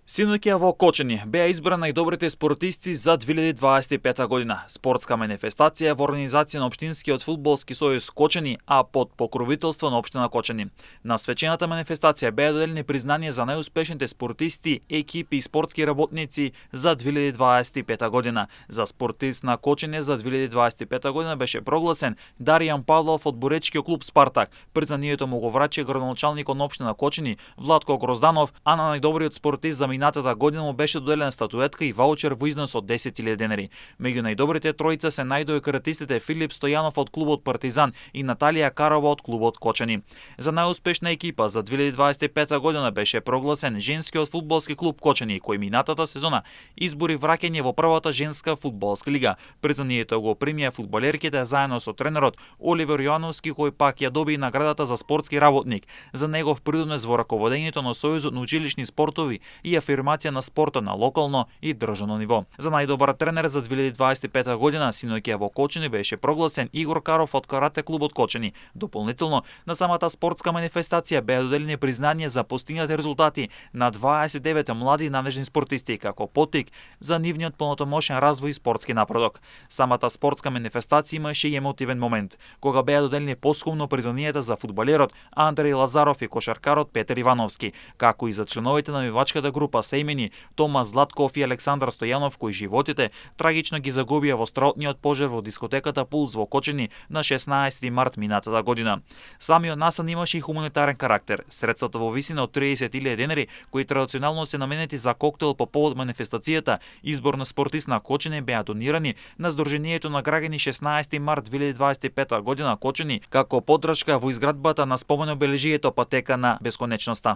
Синоќа во Кочани беа избрани најдобрите спортисти за 2025 година. Спортска манифестација во организација на Општинскиот фудбалски сојуз Кочани, а под покровителство на општина Кочани. На свечената манифестација беа доделени признанија за најуспешните спортисти, екипи и спортски работници за 2025 година. За спортист на Кочани за 2025 година беше прогласен Даријан Павлов од боречкиот клуб Спартак. Признанието му го врачи градоначалникот на општина Кочани Владко Грозданов, а на најдобриот спортист за минатата година му беше доделена статуетка и ваучер во износ од 10.000 денари. Меѓу најдобрите тројца се најдоа каратистите Филип Стојанов од клубот Партизан и Наталија Карова од клубот Кочани. За најуспешна екипа за 2025 година беше прогласен женскиот фудбалски клуб Кочани, кој минатата сезона избори враќање во првата женска фудбалска лига. Признанието го примија фудбалерките заедно со тренерот Оливер Јовановски, кој пак ја доби наградата за спортски работник за негов придонес во раководењето на Сојузот на училишни спортови и афирмација на спортот на локално и државно ниво. За најдобар тренер за 2025 година синоќа во Кочани беше прогласен Игор Каров од карате клубот Кочани. Дополнително на самата спортска манифестација беа доделени признанија за постигнати резултати на 29 млади надежни спортисти како поттик за нивниот понатомошен развој и спортски напредок. Самата спортска манифестација имаше и емотивен момент, кога беа доделени поскумно признанијата за фудбалерот Андреј Лазаров и кошаркарот Петер Ивановски, како и за членовите на навивачката група се имени Тома Златков и Александар Стојанов, кои животите трагично ги загубија во страотниот пожар во дискотеката Пулс во Кочани на 16 март минатата година. Самиот настан имаше и хуманитарен карактер. Средствата во висина од 30.000 денари, кои традиционално се наменети за коктел по повод манифестацијата избор на спортист на Кочани, беа донирани на Сдруженијето на граѓани 16 март 2025 година Кочани како поддршка во изградбата на спомен обележието Патека на бесконечноста.